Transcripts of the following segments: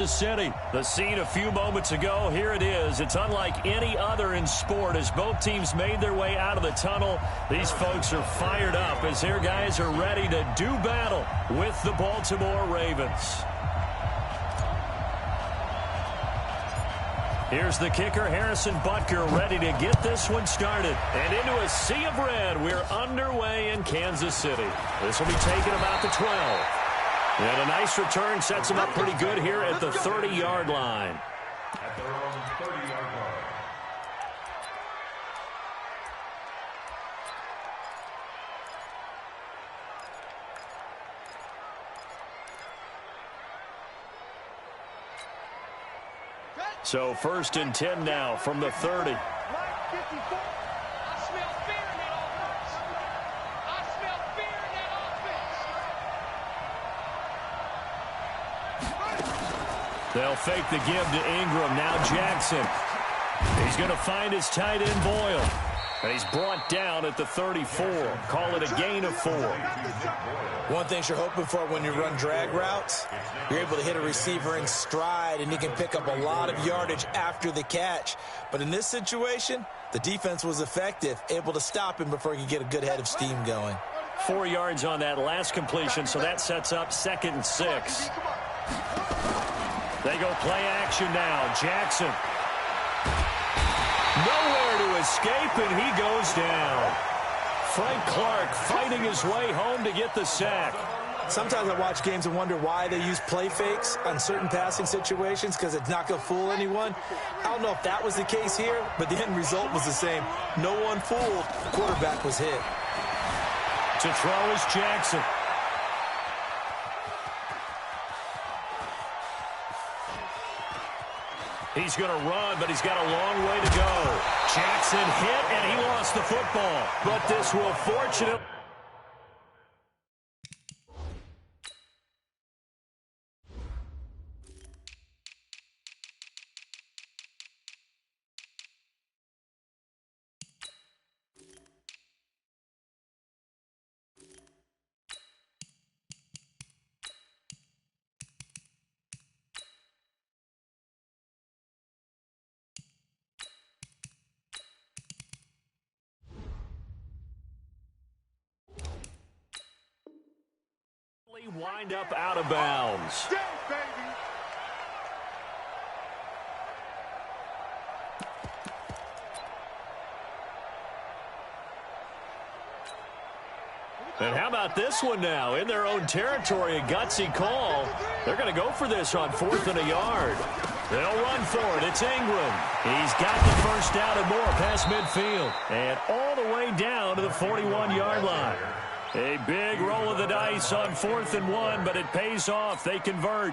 City. The scene a few moments ago, here it is. It's unlike any other in sport as both teams made their way out of the tunnel. These folks are fired up as their guys are ready to do battle with the Baltimore Ravens. Here's the kicker, Harrison Butker, ready to get this one started. And into a sea of red, we're underway in Kansas City. This will be taken about the 12. And a nice return sets him up pretty good here at the 30-yard line. At their own 30-yard line. So 1st and 10 now from the 30. They'll fake the give to Ingram. Now Jackson. He's going to find his tight end Boyle. And he's brought down at the 34. Call it a gain of 4. One thing you're hoping for when you run drag routes, you're able to hit a receiver in stride, and he can pick up a lot of yardage after the catch. But in this situation, the defense was effective, able to stop him before he could get a good head of steam going. 4 yards on that last completion, so that sets up 2nd and 6. They go play action now. Jackson. Nowhere to escape, and he goes down. Frank Clark fighting his way home to get the sack. Sometimes I watch games and wonder why they use play fakes on certain passing situations, because it's not going to fool anyone. I don't know if that was the case here, but the end result was the same. No one fooled. The quarterback was hit. To throw is Jackson. He's going to run, but he's got a long way to go. Jackson hit, and he lost the football. But this will fortunately... wind up out of bounds. And how about this one now? In their own territory, a gutsy call. They're going to go for this on 4th and a yard. They'll run for it. It's Ingram. He's got the first down and more past midfield. And all the way down to the 41-yard line. A big roll of the dice on 4th and 1, but it pays off. They convert.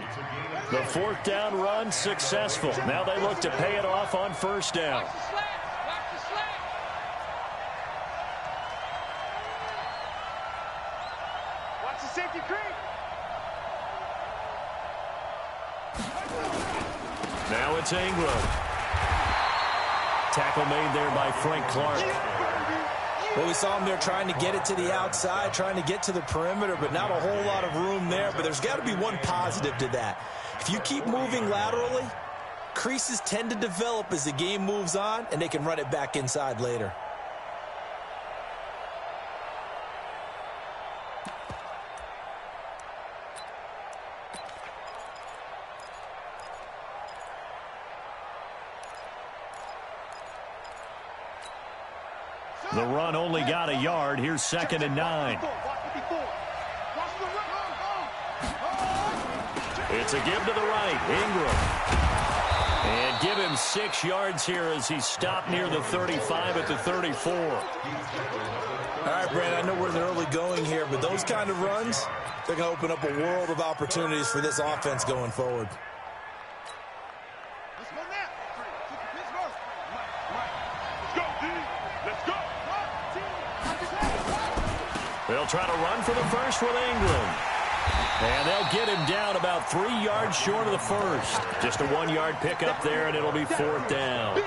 The 4th down run successful. Now they look to pay it off on 1st down. Watch the safety creep. Now it's Ingram. Tackle made there by Frank Clark. Well, we saw him there trying to get it to the outside, trying to get to the perimeter, but not a whole lot of room there. But there's got to be one positive to that. If you keep moving laterally, creases tend to develop as the game moves on, and they can run it back inside later. The run only got a yard. Here's 2nd and 9. It's a give to the right. Ingram. And give him 6 yards here as he stopped near the 35 at the 34. All right, Brandon, I know we're in the early going here, but those kind of runs, they're going to open up a world of opportunities for this offense going forward. They'll try to run for the first with Ingram. And they'll get him down about 3 yards short of the first. Just a 1-yard pickup there, and it'll be 4th down.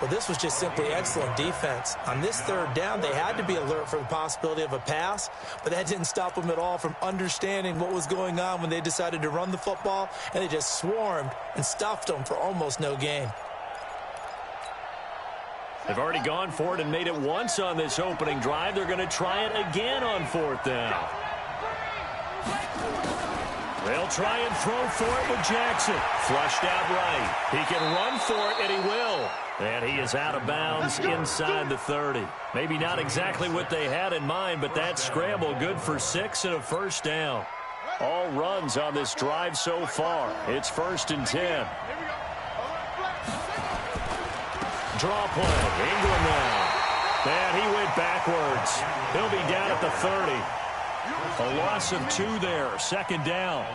Well, this was just simply excellent defense. On this third down, they had to be alert for the possibility of a pass, but that didn't stop them at all from understanding what was going on when they decided to run the football, and they just swarmed and stuffed them for almost no gain. They've already gone for it and made it once on this opening drive. They're going to try it again on fourth down. They'll try and throw for it with Jackson. Flushed out right. He can run for it, and he will. And he is out of bounds inside the 30. Maybe not exactly what they had in mind, but that scramble good for 6 and a first down. All runs on this drive so far. It's 1st and 10. Draw play. Ingram now. And he went backwards. He'll be down at the 30. A loss of 2 there. 2nd down.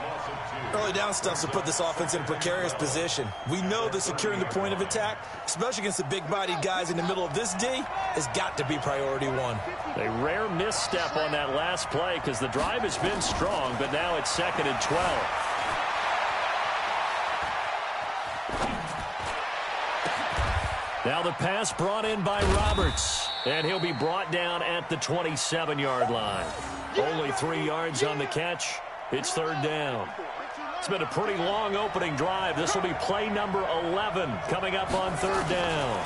Early down stuff to put this offense in a precarious position. We know that securing the point of attack, especially against the big-bodied guys in the middle of this D, has got to be priority 1. A rare misstep on that last play because the drive has been strong, but now it's 2nd and 12. Now the pass brought in by Roberts, and he'll be brought down at the 27-yard line. Only 3 yards on the catch. It's 3rd down. It's been a pretty long opening drive. This will be play number 11 coming up on 3rd down.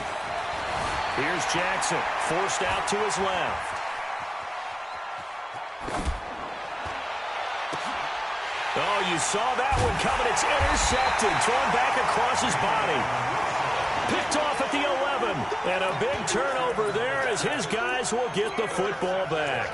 Here's Jackson, forced out to his left. Oh, you saw that one coming. It's intercepted, thrown back across his body. Picked off at the 11, and a big turnover there as his guys will get the football back.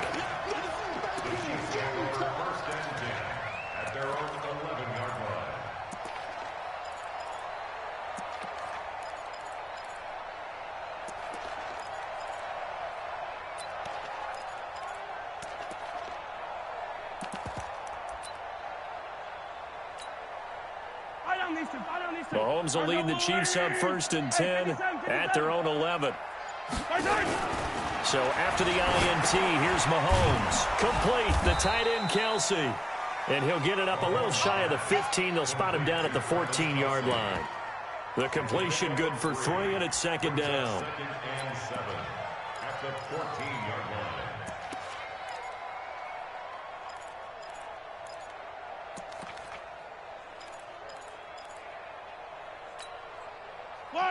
Mahomes will lead the Chiefs up 1st and 10 at their own 11. So after the INT, here's Mahomes. Complete, the tight end Kelsey. And he'll get it up a little shy of the 15. They'll spot him down at the 14-yard line. The completion good for 3, and it's 2nd down. 2nd and 7 at the 14-yard line.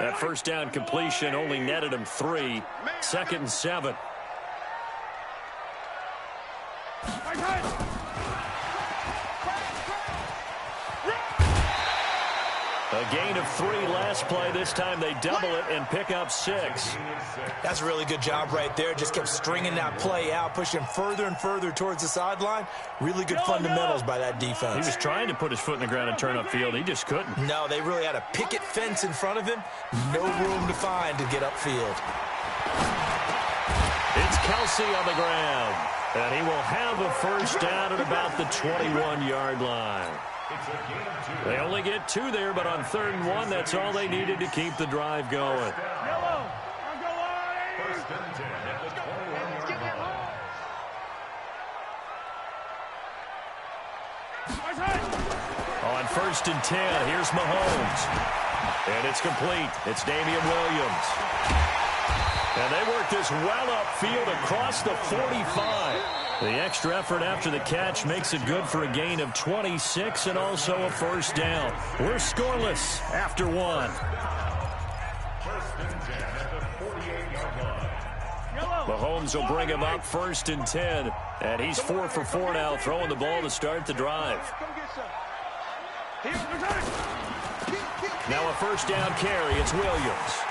That first down completion only netted him 3. 2nd and 7. A gain of 3 last play. This time they double it and pick up 6. That's a really good job right there. Just kept stringing that play out, pushing further and further towards the sideline. Really good fundamentals by that defense. He was trying to put his foot in the ground and turn upfield. He just couldn't. No, they really had a picket fence in front of him. No room to find to get upfield. It's Kelsey on the ground. And he will have a first down at about the 21-yard line. They only get 2 there, but on 3rd and 1, that's all they needed to keep the drive going. 1st and 10 at the 21-yard line. On 1st and 10, here's Mahomes. And it's complete. It's Damian Williams. And they work this well upfield across the 45. The extra effort after the catch makes it good for a gain of 26 and also a first down. We're scoreless after 1. 1st and 10 at the 48-yard line. Mahomes will bring him up 1st and 10. And he's 4 for 4 now, throwing the ball to start the drive. Now a first down carry. It's Williams.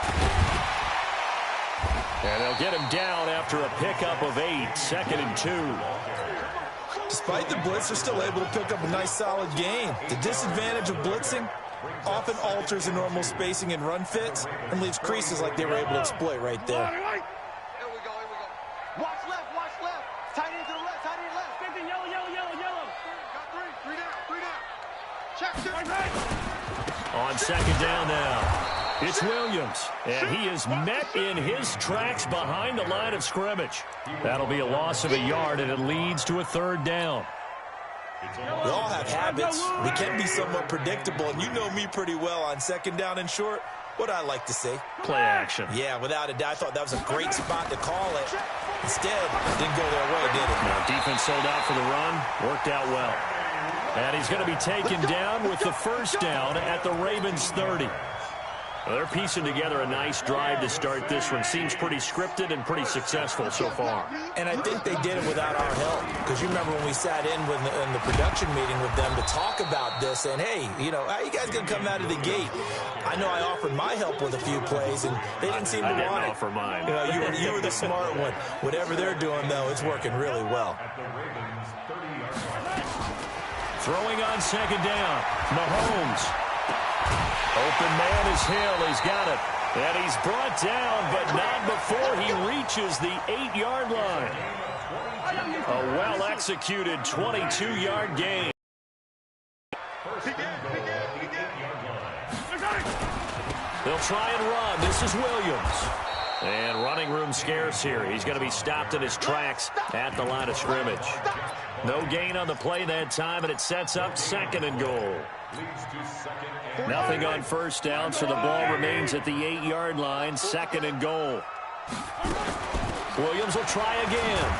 And they'll get him down after a pickup of 8. 2nd and 2. Despite the blitz, they're still able to pick up a nice solid gain. The disadvantage of blitzing often alters the normal spacing and run fits and leaves creases like they were able to exploit right there. Here we go. Watch left. Tight end to the left, tight end left. 15, yellow. Got 3 down. Check. On 2nd down now. It's Williams, and he is met in his tracks behind the line of scrimmage. That'll be a loss of a yard, and it leads to a 3rd down. We all have habits. We can be somewhat predictable, and you know me pretty well on 2nd down and short. What I like to see. Play action. Yeah, without a doubt. I thought that was a great spot to call it. Instead, didn't go their way, did it? Now, defense sold out for the run. Worked out well. And he's going to be taken down with the first down at the Ravens 30. Well, they're piecing together a nice drive to start this one. Seems pretty scripted and pretty successful so far. And I think they did it without our help. Because you remember when we sat in the production meeting with them to talk about this, and hey, you know, how you guys going to come out of the gate? I know I offered my help with a few plays, and they didn't seem to want it. I didn't offer mine. You know, you were the smart one. Whatever they're doing, though, it's working really well. Throwing on second down. Mahomes. Open man is Hill. He's got it. And he's brought down, but not before he reaches the 8-yard line. A well-executed 22-yard gain. They'll try and run. This is Williams. And running room scarce here. He's going to be stopped in his tracks at the line of scrimmage. No gain on the play that time, and it sets up second and goal. Nothing on first down, so the ball remains at the 8-yard line, second and goal. Williams will try again.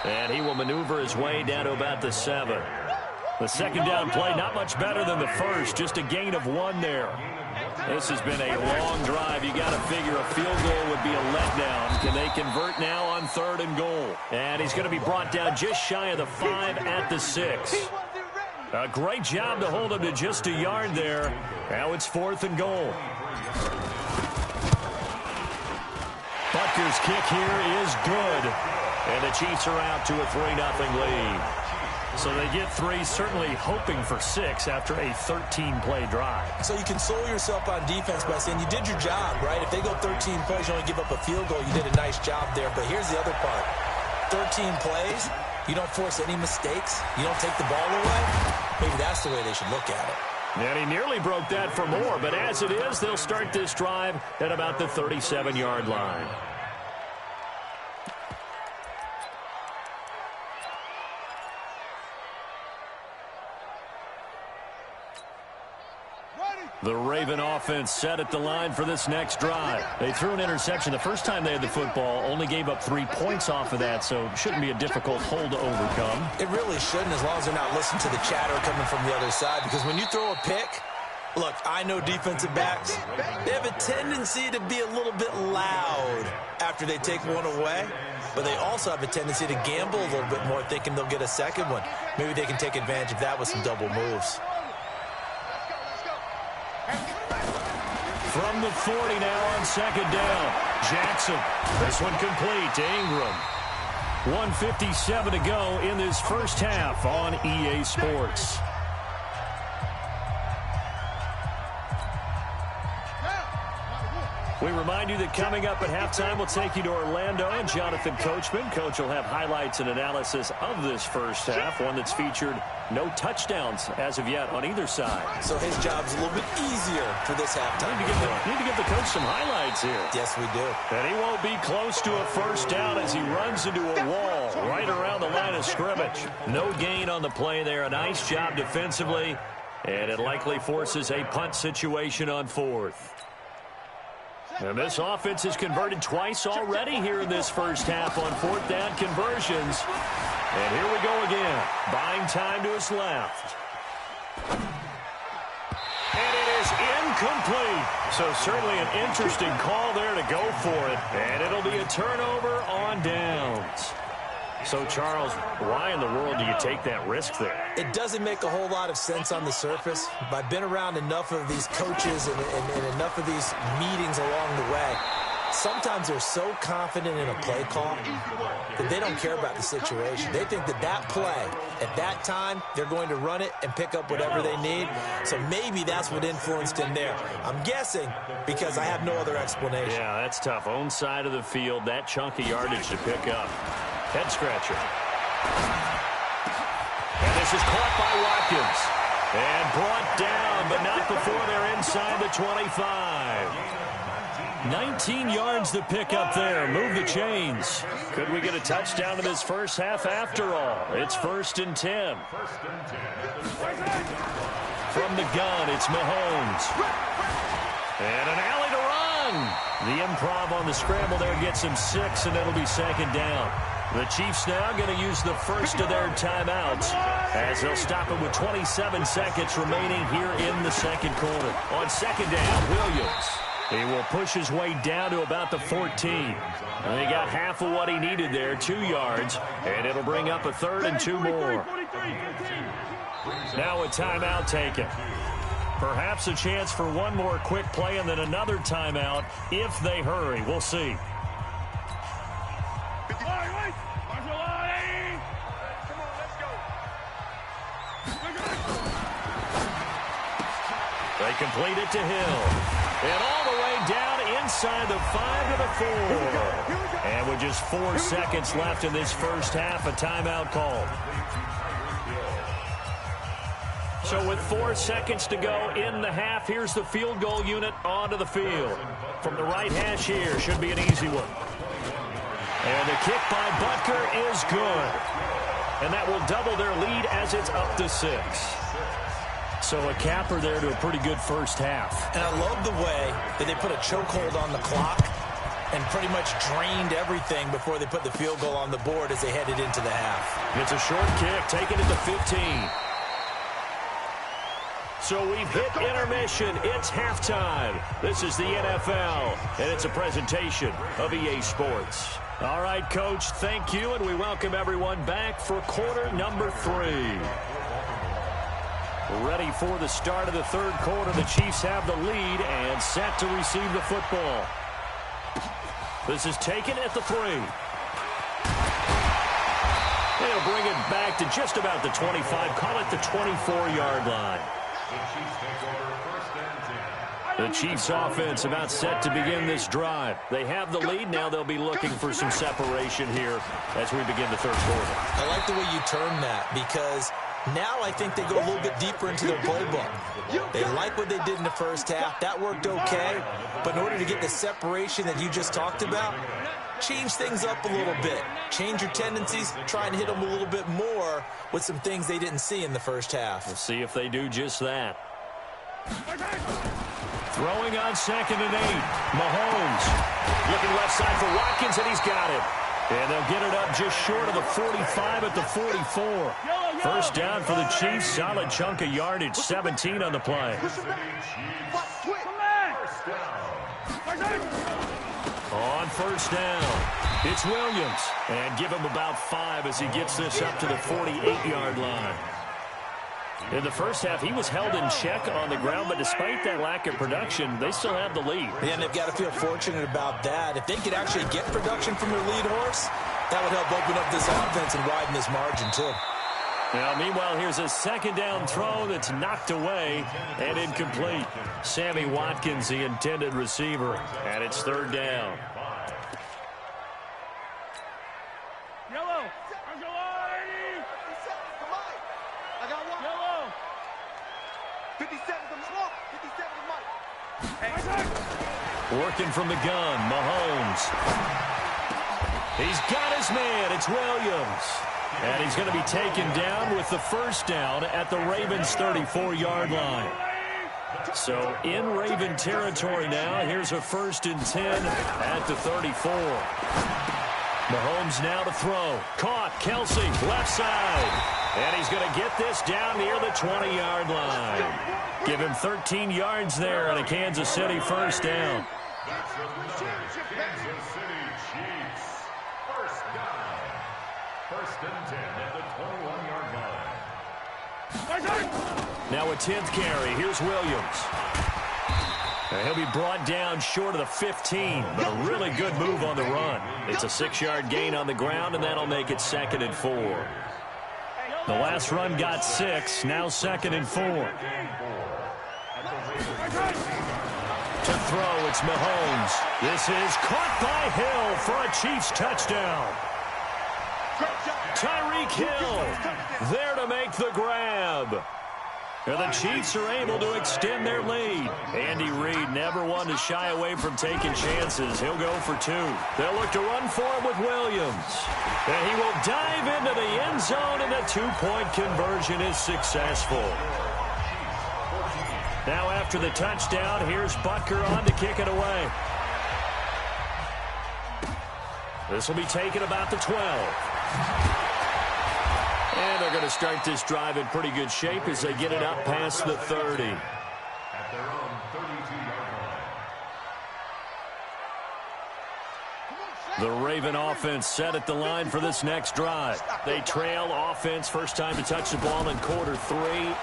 And he will maneuver his way down to about the 7. The second down play, not much better than the first, just a gain of 1 there. This has been a long drive. You got to figure a field goal would be a letdown. Can they convert now on third and goal? And he's going to be brought down just shy of the 5 at the 6. A great job to hold him to just a yard there. Now it's fourth and goal. Butker's kick here is good. And the Chiefs are out to a 3-0 lead. So they get 3, certainly hoping for 6 after a 13-play drive. So you console yourself on defense by saying you did your job, right? If they go 13 plays, you only give up a field goal. You did a nice job there. But here's the other part. 13 plays, you don't force any mistakes. You don't take the ball away. Maybe that's the way they should look at it. And he nearly broke that for more. But as it is, they'll start this drive at about the 37-yard line. The Raven offense set at the line for this next drive. They threw an interception the first time they had the football, only gave up 3 points off of that, so it shouldn't be a difficult hole to overcome. It really shouldn't, as long as they're not listening to the chatter coming from the other side, because when you throw a pick, look, I know defensive backs, they have a tendency to be a little bit loud after they take one away, but they also have a tendency to gamble a little bit more, thinking they'll get a second one. Maybe they can take advantage of that with some double moves. From the 40 now on second down. Jackson. This one complete to Ingram. 1:57 to go in this first half on EA Sports. We remind you that coming up at halftime, we'll take you to Orlando and Jonathan Coachman. Coach will have highlights and analysis of this first half, one that's featured no touchdowns as of yet on either side. So his job's a little bit easier for this halftime. Need to give the coach some highlights here. Yes, we do. And he won't be close to a first down as he runs into a wall right around the line of scrimmage. No gain on the play there. A nice job defensively, and it likely forces a punt situation on fourth. And this offense has converted twice already here in this first half on fourth down conversions. And here we go again. Buying time to his left. And it is incomplete. So certainly an interesting call there to go for it. And it'll be a turnover on downs. So, Charles, why in the world do you take that risk there? It doesn't make a whole lot of sense on the surface. But I've been around enough of these coaches and enough of these meetings along the way. Sometimes they're so confident in a play call that they don't care about the situation. They think that that play, at that time, they're going to run it and pick up whatever they need. So maybe that's what influenced him there. I'm guessing because I have no other explanation. Yeah, that's tough. Own side of the field, that chunk of yardage to pick up. Head scratcher. And this is caught by Watkins. And brought down, but not before they're inside the 25. 19 yards to pick up there. Move the chains. Could we get a touchdown in this first half after all? It's 1st and 10. From the gun, it's Mahomes. And an alley to run. The improv on the scramble there gets him 6, and it'll be second down. The Chiefs now going to use the first of their timeouts as they'll stop it with 27 seconds remaining here in the second quarter. On second down, Williams. He will push his way down to about the 14. And he got half of what he needed there, 2 yards, and it'll bring up a 3rd and 2 more. Now a timeout taken. Perhaps a chance for one more quick play and then another timeout if they hurry. We'll see. They complete it to Hill. And all the way down inside the 5 to the 4. And with just 4 seconds left in this first half, a timeout called. So with 4 seconds to go in the half, here's the field goal unit onto the field. From the right hash here, should be an easy one. And the kick by Butker is good. And that will double their lead as it's up to 6. So a capper there to a pretty good first half. And I love the way that they put a chokehold on the clock and pretty much drained everything before they put the field goal on the board as they headed into the half. It's a short kick, taken at the 15. So we've hit intermission. It's halftime. This is the NFL, and it's a presentation of EA Sports. All right, Coach, thank you, and we welcome everyone back for quarter number 3. Ready for the start of the third quarter. The Chiefs have the lead and set to receive the football. This is taken at the 3. They'll bring it back to just about the 25. Call it the 24-yard line. The Chiefs offense about set to begin this drive. They have the lead. Now they'll be looking for some separation here as we begin the third quarter. I like the way you term that because now I think they go a little bit deeper into their playbook. They like what they did in the first half. That worked okay. But in order to get the separation that you just talked about, change things up a little bit. Change your tendencies. Try and hit them a little bit more with some things they didn't see in the first half. We'll see if they do just that. Throwing on 2nd and 8. Mahomes looking left side for Watkins, and he's got it. And they'll get it up just short of the 45 at the 44. First down for the Chiefs. Solid chunk of yardage. 17 on the play. On first down, it's Williams. And give him about 5 as he gets this up to the 48-yard line. In the first half, he was held in check on the ground, but despite that lack of production, they still have the lead. And they've got to feel fortunate about that. If they could actually get production from their lead horse, that would help open up this offense and widen this margin, too. Now, meanwhile, here's a second down throw that's knocked away and incomplete. Sammy Watkins, the intended receiver, and it's third down. Yellow. I got one. Yellow. 57 to Mike. 57 to Mike. Working from the gun, Mahomes. He's got his man. It's Williams. And he's going to be taken down with the first down at the Ravens' 34-yard line. So in Raven territory now. Here's a 1st and 10 at the 34. Mahomes now to throw. Caught. Kelsey, left side. And he's going to get this down near the 20-yard line. Give him 13 yards there and a Kansas City first down. Kansas City Chiefs. First down. 1st and 10 at the 21-yard line. Now a 10th carry. Here's Williams. And he'll be brought down short of the 15, but a really good move on the run. It's a 6-yard gain on the ground, and that'll make it 2nd and 4. The last run got 6, now 2nd and 4. To throw, it's Mahomes. This is caught by Hill for a Chiefs touchdown. Tyreek Hill there to make the grab. And the Chiefs are able to extend their lead. Andy Reid never one to shy away from taking chances. He'll go for 2. They'll look to run for him with Williams. And he will dive into the end zone, and the 2-point conversion is successful. Now after the touchdown, here's Butker on to kick it away. This will be taken about the 12. And they're going to start this drive in pretty good shape as they get it up past the 30. At their own 32-yard line. The Raven offense set at the line for this next drive. They trail offense, first time to touch the ball in quarter 3,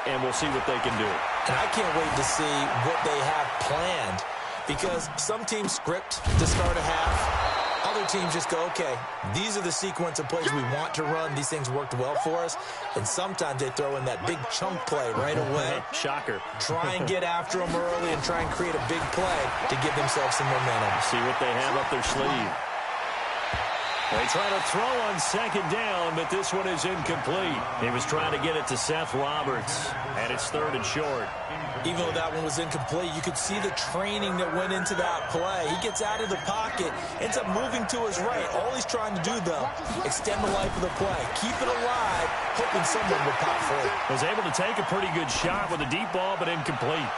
and we'll see what they can do. And I can't wait to see what they have planned, because some teams script to start a half. Other teams just go, okay, these are the sequence of plays we want to run. These things worked well for us. And sometimes they throw in that big chunk play right away. Shocker. Try and get after them early and try and create a big play to give themselves some momentum. See what they have up their sleeve. They try to throw on second down, but this one is incomplete. He was trying to get it to Seth Roberts, and it's 3rd and short. Even though that one was incomplete, you could see the training that went into that play. He gets out of the pocket, ends up moving to his right. All he's trying to do, though, extend the life of the play. Keep it alive, hoping someone will pop for it. Was able to take a pretty good shot with a deep ball, but incomplete.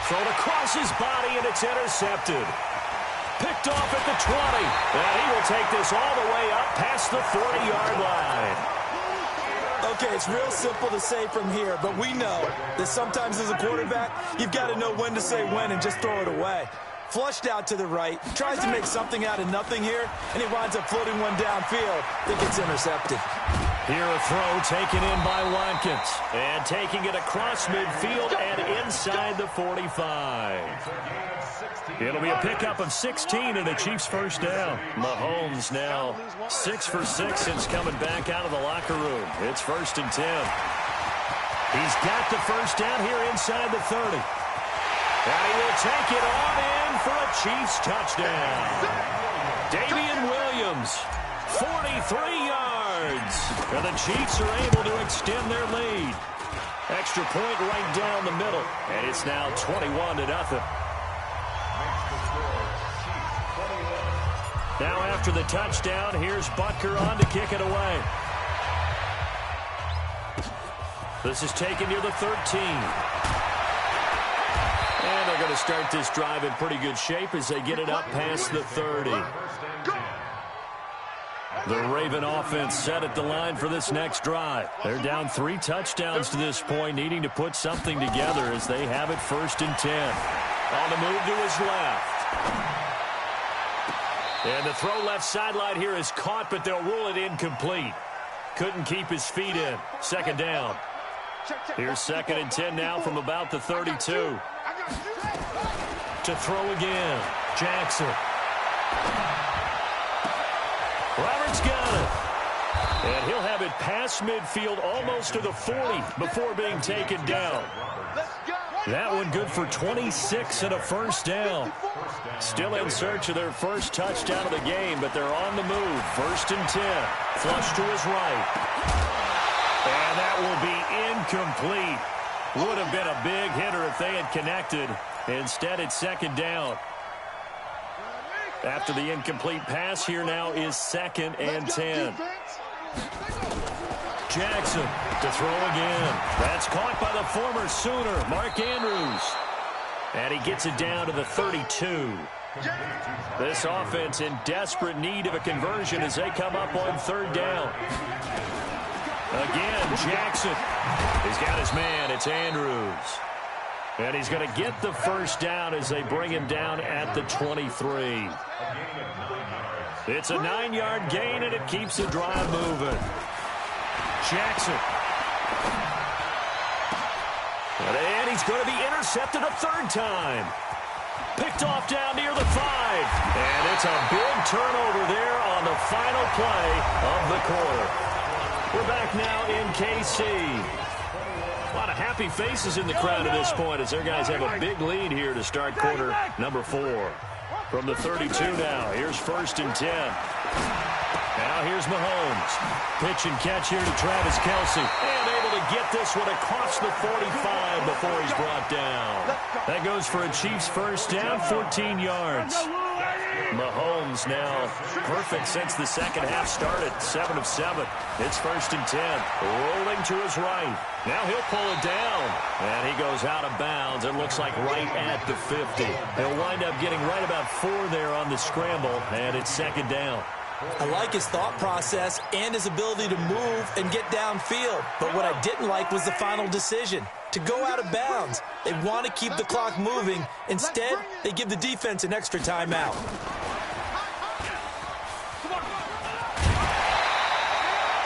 Thrown across his body, and it's intercepted. Picked off at the 20. And he will take this all the way up past the 40-yard line. Okay, it's real simple to say from here, but we know that sometimes as a quarterback, you've got to know when to say when and just throw it away. Flushed out to the right, tries to make something out of nothing here, and he winds up floating one downfield that gets intercepted. Here a throw taken in by Watkins. And taking it across midfield and inside the 45. It'll be a pickup of 16 and a Chiefs first down. Mahomes now 6 for 6 since coming back out of the locker room. It's 1st and 10. He's got the first down here inside the 30. And he will take it on in for a Chiefs touchdown. Damian Williams, 43 yards. And the Chiefs are able to extend their lead. Extra point right down the middle. And it's now 21-0. Now after the touchdown, here's Butker on to kick it away. This is taken near the 13. And they're going to start this drive in pretty good shape as they get it up past the 30. The Raven offense set at the line for this next drive. They're down 3 touchdowns to this point, needing to put something together as they have it 1st and 10. On the move to his left. And the throw left sideline here is caught, but they'll rule it incomplete. Couldn't keep his feet in. 2nd down. Here's 2nd and 10 now from about the 32. To throw again. Jackson. Roberts got it. And he'll have it past midfield almost to the 40 before being taken down. That one good for 26 and a first down. Still in search of their first touchdown of the game, but they're on the move. 1st and 10. Flush to his right. And that will be incomplete. Would have been a big hitter if they had connected. Instead, it's 2nd down. After the incomplete pass, here now is 2nd and 10. Jackson to throw again. That's caught by the former Sooner, Mark Andrews. And he gets it down to the 32. This offense in desperate need of a conversion as they come up on 3rd down. Again, Jackson. He's got his man. It's Andrews. And he's going to get the first down as they bring him down at the 23. It's a 9-yard gain, and it keeps the drive moving. Jackson. And he's going to be intercepted a 3rd time. Picked off down near the 5. And it's a big turnover there on the final play of the quarter. We're back now in KC. A lot of happy faces in the crowd at this point as their guys have a big lead here to start quarter number 4. From the 32 now, here's 1st and 10. Now here's Mahomes. Pitch and catch here to Travis Kelce. And able to get this one across the 45 before he's brought down. That goes for a Chiefs first down, 14 yards. Mahomes now perfect since the second half started. 7 of 7. It's 1st and 10. Rolling to his right. Now he'll pull it down. And he goes out of bounds. It looks like right at the 50. He'll wind up getting right about 4 there on the scramble. And it's 2nd down. I like his thought process and his ability to move and get downfield. But what I didn't like was the final decision, to go out of bounds. They want to keep the clock moving. Instead, they give the defense an extra timeout.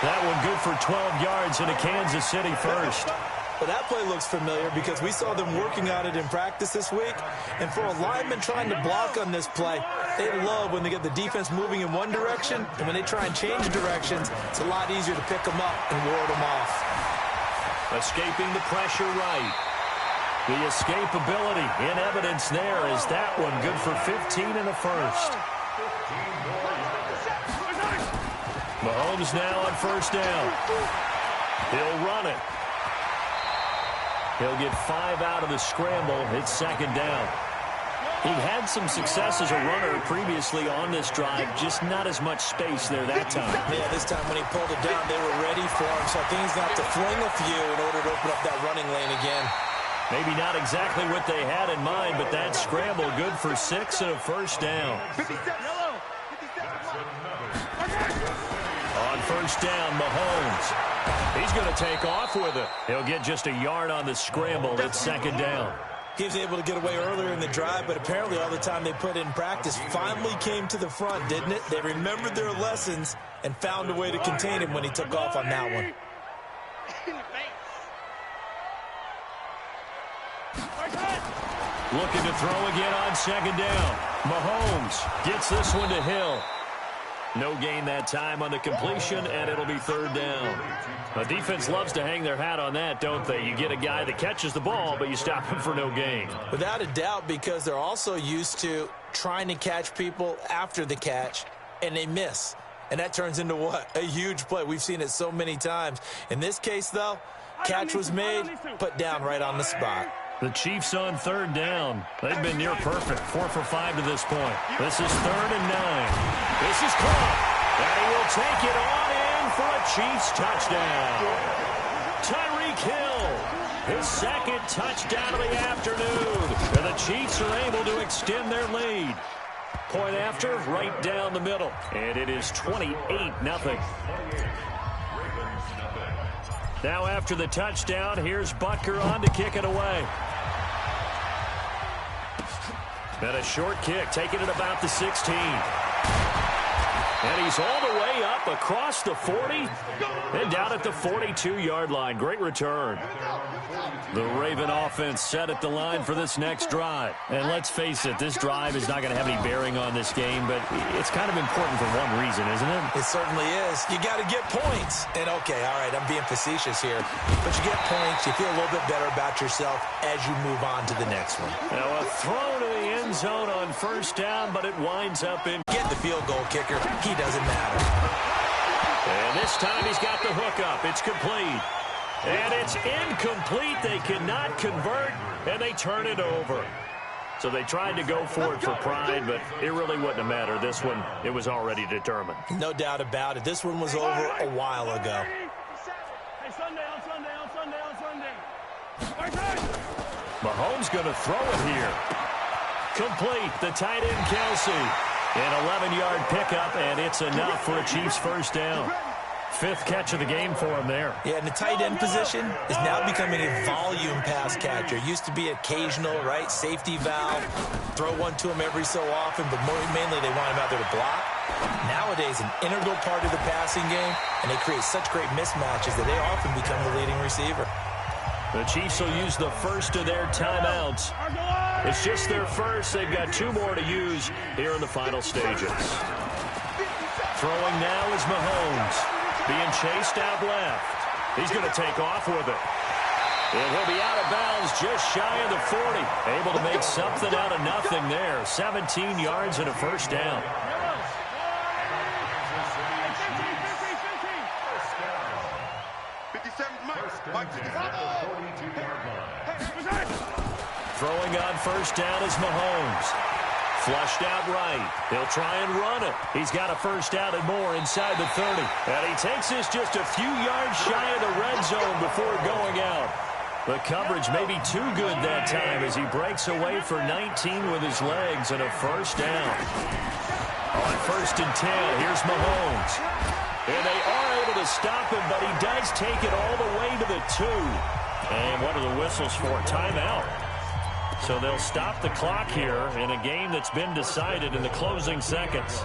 That one good for 12 yards into Kansas City first. Well, that play looks familiar because we saw them working on it in practice this week. And for a lineman trying to block on this play, they love when they get the defense moving in one direction. And when they try and change directions, it's a lot easier to pick them up and ward them off. Escaping the pressure right. The escapability in evidence there is that one good for 15 in the first. Mahomes now on 1st down. He'll run it. He'll get 5 out of the scramble. It's 2nd down. He had some success as a runner previously on this drive, just not as much space there that time. Yeah, this time when he pulled it down, they were ready for him, so I think he's going to have to fling a few in order to open up that running lane again. Maybe not exactly what they had in mind, but that scramble good for 6 and a 1st down. On 1st down, Mahomes. He's going to take off with it. He'll get just a yard on the scramble. It's 2nd down. He was able to get away earlier in the drive, but apparently all the time they put in practice finally came to the front, didn't it? They remembered their lessons and found a way to contain him when he took off on that one. Looking to throw again on 2nd down. Mahomes gets this one to Hill. No gain that time on the completion, and it'll be 3rd down. The defense loves to hang their hat on that, don't they? You get a guy that catches the ball, but you stop him for no gain. Without a doubt, because they're also used to trying to catch people after the catch, and they miss. And that turns into what? A huge play. We've seen it so many times. In this case, though, catch was made, put down right on the spot. The Chiefs on 3rd down. They've been near perfect. 4 for 5 to this point. This is 3rd and 9. This is caught. And he will take it on in for a Chiefs touchdown. Tyreek Hill, his 2nd touchdown of the afternoon. And the Chiefs are able to extend their lead. Point after, right down the middle. And it is 28-0. Now after the touchdown, here's Butker on to kick it away. And a short kick, taking it about the 16. And he's all the way up across the 40 and down at the 42-yard line. Great return. The Raven offense set at the line for this next drive. And let's face it, this drive is not going to have any bearing on this game, but it's kind of important for one reason, isn't it? It certainly is. You got to get points. And, okay, all right, I'm being facetious here. But you get points, you feel a little bit better about yourself as you move on to the next one. Now a throw to the end zone on 1st down, but it winds up in. Get the field goal kicker. He doesn't matter. And this time he's got the hook up. It's complete. And it's incomplete. They cannot convert, and they turn it over. So they tried to go for it for pride, but it really wouldn't have mattered. This one, it was already determined. No doubt about it. This one was over a while ago. Mahomes going to throw it here. Complete. The tight end, Kelsey. An 11-yard pickup, and it's enough for a Chiefs 1st down. 5th catch of the game for him there. Yeah, and the tight end position is now becoming a volume pass catcher. Used to be occasional, right? Safety valve. Throw one to him every so often, but mainly they want him out there to block. Nowadays, an integral part of the passing game, and they create such great mismatches that they often become the leading receiver. The Chiefs will use the first of their timeouts. It's just their first. They've got 2 more to use here in the final stages. Throwing now is Mahomes. Being chased out left. He's going to take off with it. And he'll be out of bounds just shy of the 40. Able to make something out of nothing there. 17 yards and a 1st down. Throwing on 1st down is Mahomes. Flushed out right. He'll try and run it. He's got a first out and more inside the 30. And he takes this just a few yards shy of the red zone before going out. The coverage may be too good that time as he breaks away for 19 with his legs and a first down. On 1st and 10, here's Mahomes. And they are able to stop him, but he does take it all the way to the 2. And what are the whistles for? Timeout. So they'll stop the clock here in a game that's been decided in the closing seconds.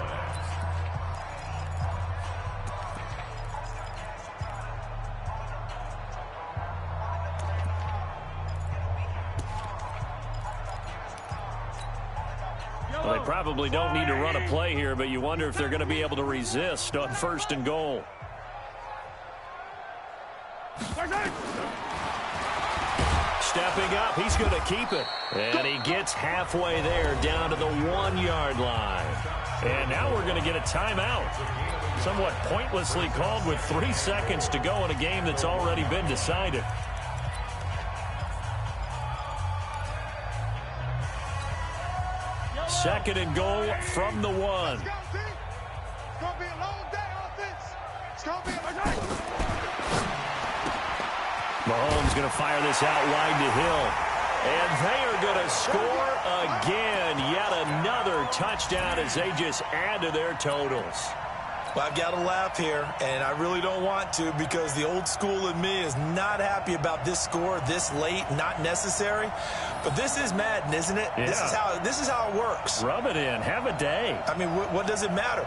Well, they probably don't need to run a play here, but you wonder if they're going to be able to resist on 1st and goal. Stepping up, he's going to keep it. And he gets halfway there down to the 1-yard line. And now we're going to get a timeout. Somewhat pointlessly called with 3 seconds to go in a game that's already been decided. Second and goal from the 1. It's going to be a long day offense. It's going to be a Mahomes going to fire this out wide to Hill. And they are going to score again. Yet another touchdown as they just add to their totals. Well, I've got to laugh here, and I really don't want to because the old school in me is not happy about this score this late, not necessary. But this is Madden, isn't it? Yeah. This is how it works. Rub it in. Have a day. I mean, what does it matter?